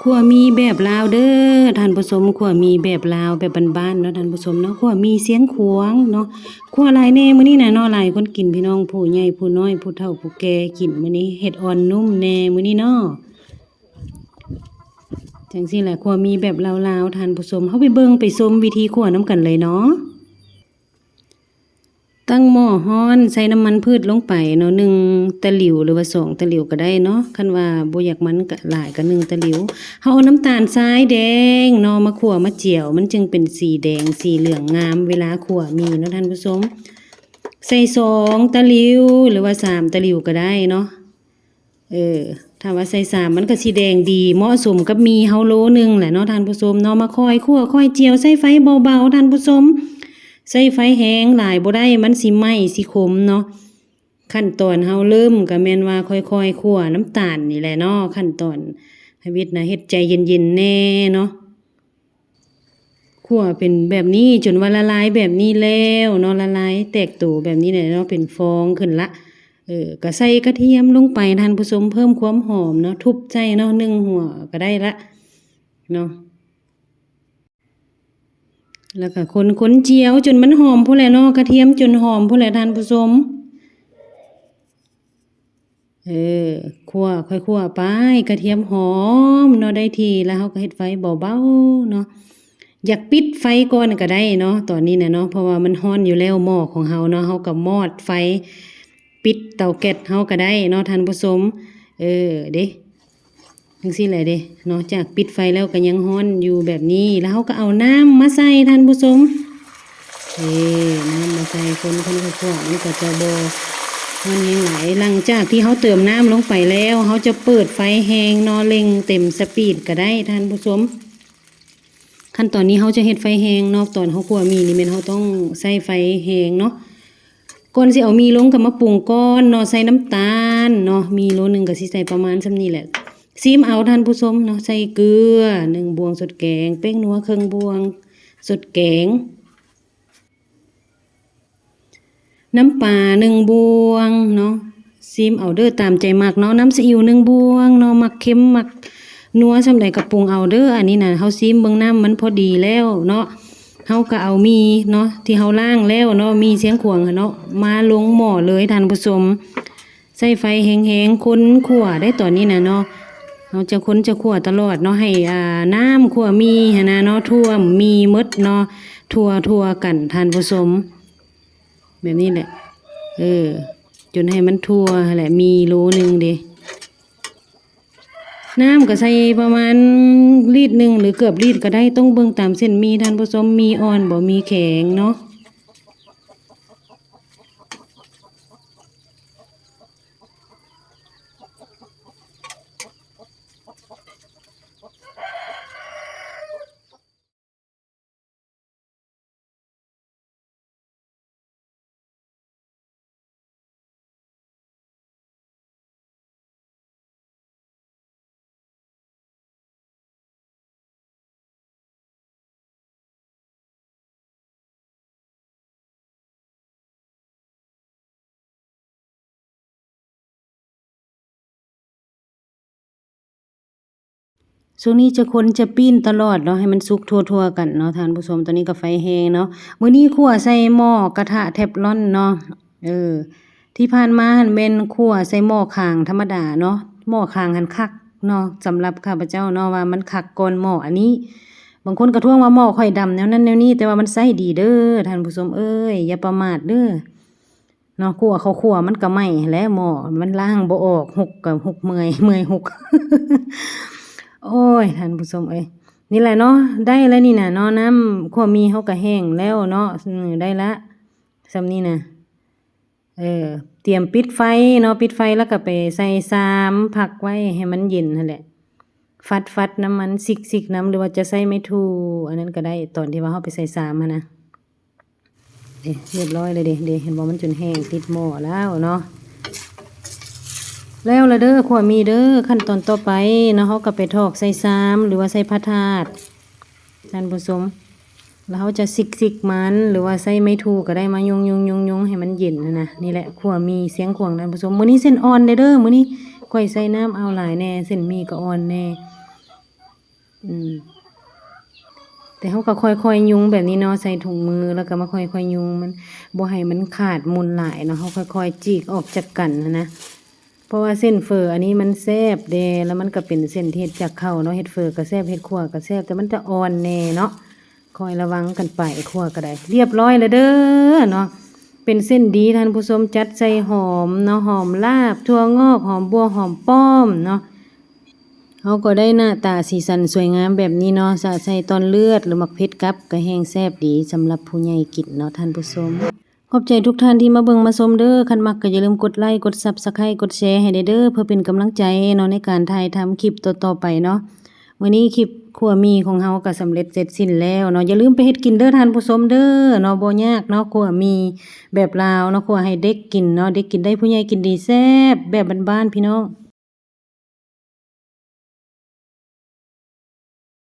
ขัวมีแบบลาวเด้อท่านผู้ชมขัวมีแบบลาวแบบบ้านๆเนาะท่านผู้ชมเนาะขัวมีเสียงขวางเนาะขัวหลายแน่มื้อนี้น่ะเนาะหลายคนกินพี่น้องผู้ใหญ่ผู้น้อยผู้เฒ่าผู้แก่กินมื้อนี้เห็ดอ่อนนุ่มแน่มื้อนี้เนาะจังซี่แหละขัวมีแบบลาวๆท่านผู้ชมเฮาไปเบิ่งไปชมวิธีขัวนํกันเลยเนาะ ตั้งหม้อร้อนใส่น้ำมันพืชลงไปเนาะ1ตะหลิวหรือว่า2ตะหลิวก็ได้เนาะคันว่าบ่อยากมันก็หลายก็1ตะหลิวเฮาเอาน้ำตาลทรายแดงเนาะมาคั่วมาเจียวมันจึงเป็นสีแดงสีเหลืองงามเวลาคั่วมีเนาะท่านผู้ชมใส่2ตะหลิวหรือว่า3ตะหลิวก็ได้เนาะถ้าว่าใส่3มันก็สิแดงดีเหมาะสมกับมีเฮาโลนึงแหละเนาะท่านผู้ชมเนาะมาค่อยคั่วค่อยเจียวใส่ไฟเบาๆท่านผู้ชมใส่ไฟแห้งหลายบ่ได้มันสิไหม้สิขมเนาะขั้นตอนเฮาเริ่มก็แม่นว่าค่อยๆคั่วน้ำตาลนี่แหละเนาะขั้นตอนให้วิทย์นะเฮ็ดใจเย็นๆแน่เนาะคั่วเป็นแบบนี้จนว่าละลายแบบนี้แล้วเนาะละลายแตกตัวแบบนี้แหละเนาะเป็นฟองขึ้นละก็ใส่กระเทียมลงไปท่านผู้ชมเพิ่มความหอมเนาะทุบใส่เนาะ1หัวก็ได้ละเนาะแล้วก็คนเจียวจนมันหอมพู้นแหละเนาะกระเทียมจนหอมพู้นแหละท่านผู้ชมคั่วค่อยคั่วไปกระเทียมหอมเนาะได้ทีแล้วเฮาก็เฮ็ดไฟเบาๆเนาะอยากปิดไฟก่อนก็ได้เนาะตอนนี้น่ะเนาะเพราะว่ามันร้อนอยู่แล้วหม้อของเฮาเนาะเฮาก็มอดไฟปิดเตาแก๊สเฮาก็ได้เนาะท่านผู้ชมเด้จังซี่แหละเด้เนาะจากปิดไฟแล้วก็ยังร้อนอยู่แบบนี้แล้วเฮาก็เอาน้ำมาใส่ท่านผู้ชมน้ำมาใส่คนคั่วๆมันก็จะบ่มันแห้งหลายหลังจากที่เขาเติมน้ำลงไปแล้วเขาจะเปิดไฟแห้งเนาะเร่งเต็มสปีดก็ได้ท่านผู้ชมขั้นตอนนี้เขาจะเฮ็ดไฟแห้งเนาะตอนเขาคั่วมีนี่แม่นเขาต้องใส่ไฟแห้งเนาะก่อนสิเอามีลงก็มาปรุงก่อนเนาะใส่น้ำตาลเนาะมีโลนึงก็สิใส่ประมาณส่ำนี้แหละซีมเอาท่านผู้ชมเนาะใส่เกลือ1บวงสดแกงแป้งนัวครึ่งบวงสดแกงน้ำปลา1บวงเนาะซีมเอาเด้อตามใจมักเนาะน้ำซีอิ๊ว1บวงเนาะมักเค็มมักนัวส่ำใดก็ปรุงเอาเด้ออันนี้น่ะเฮาซีมเบิ่งน้ำมันพอดีแล้วเนาะเฮาก็เอามีเนาะที่เฮาล้างแล้วเนาะมีเสียงขวางเนาะมาลงหม้อเลยท่านผู้ชมใส่ไฟแห้งๆคนคั่วได้ตอนนี้น่ะเนาะเฮาจะคนจะคั่วตลอดเนาะให้น้ำคั่วมีหั่นน่ะเนาะท่วมมีหมดเนาะทั่วกันท่านผู้ชมแบบนี้แหละจนให้มันทั่วแหละมีโลนึงเด้น้ำก็ใส่ประมาณลิตร1หรือเกือบลิตรก็ได้ต้องเบิ่งตามเส้นมีท่านผู้ชมมีอ่อนบ่มีแข็งเนาะช่วงนี้จะคนจะปิ้นตลอดเนาะให้มันสุกทั่วๆกันเนาะท่านผู้ชมตอนนี้ก็ไฟแห้งเนาะมื้อนี้คั่วใส่หม้อกระทะเทฟลอนเนาะที่ผ่านมาหั่นแม่นคั่วใส่หม้อข้างธรรมดาเนาะหม้อข้างหันคักเนาะสำหรับข้าพเจ้าเนาะว่ามันคักก่อนหม้ออันนี้บางคนก็ท้วงว่าหม้อข่อยดำแนวนั้นแนวนี้แต่ว่ามันใช้ดีเด้อท่านผู้ชมอย่าประมาทเด้อเนาะคั่วมันก็ไหม้แหละหม้อมันล้างบ่ออกหกก็หกเมื่อยหก โอ้ยท่านผู้ชมนี่แหละเนาะได้แล้วนี่น่ะเนาะน้ำคั่วมีเฮาก็แห้งแล้วเนาะได้ละส่ำนี้น่ะเตรียมปิดไฟเนาะปิดไฟแล้วก็ไปใส่3พักไว้ให้มันเย็นนั่นแหละฟัดน้ำมันซิกๆน้ำหรือว่าจะใส่ไม้ถูอันนั้นก็ได้ตอนที่ว่าเฮาไปใส่3หั่นนะเรียบร้อยเลยเด้เห็นบ่มันจนแห้งติดหม้อแล้วเนาะแล้วละเด้อขัวมีเด้อขั้นตอนต่อไปเนาะเฮาก็ไปทอกใส่3หรือว่าใส่พระธาตุท่านผู้ชมแล้วเฮาจะซิกมันหรือว่าใส่ไม้ถูก็ได้มายุงให้มันเย็นนะนี่แหละขัวมีเสียงขวางท่านผู้ชมมื้อนี้เส้นอ่อนเด้อมื้อนี้ค่อยใส่น้ำเอาหลายแน่เส้นมีก็อ่อนแน่ อืมแต่เราก็ค่อยๆยุงแบบนี้เนาะใส่ถุงมือแล้วก็มาค่อยๆยุงมันบ่ให้มันขาดมุนหลายเนาะเราค่อยๆจีกออกจากกันนะเพราะว่าเส้นเฟออันนี้มันแซ่บเดแล้วมันก็เป็นเส้นที่เฮ็ดจากข้าวเนาะเฮ็ดเฟอก็แซ่บเฮ็ดคั่วก็แซ่บแต่มันจะอ่อนแน่เนาะคอยระวังกันไปคั่วก็ได้เรียบร้อยแล้วเด้อเนาะเป็นเส้นดีท่านผู้ชมจัดใส่หอมเนาะหอมลาบถั่วงอกหอมบัวหอมป้อมเนาะ เขาก็ได้หน้าตาสีสันสวยงามแบบนี้เนาะสะใส่ตอนเลือดหรือมักเผ็ดกับก็แห้งแซ่บดีสำหรับผู้ใหญ่กินเนาะท่านผู้ชมขอบใจทุกท่านที่มาเบิ่งมาชมเด้อคันมักก็อย่าลืมกดไลค์กด Subscribe กดแชร์ให้ได้เด้อเพื่อเป็นกำลังใจเนาะในการถ่ายทำคลิปต่อๆไปเนาะมื้อนี้คลิปคั่วมีของเฮาก็สำเร็จเสร็จสิ้นแล้วเนาะอย่าลืมไปเฮ็ดกินเด้อท่านผู้ชมเด้อเนาะบ่ยากเนาะคั่วมีแบบลาวเนาะคั่วให้เด็กกินเนาะเด็กกินได้ผู้ใหญ่กินดีแซ่บแบบบ้านๆพี่น้อง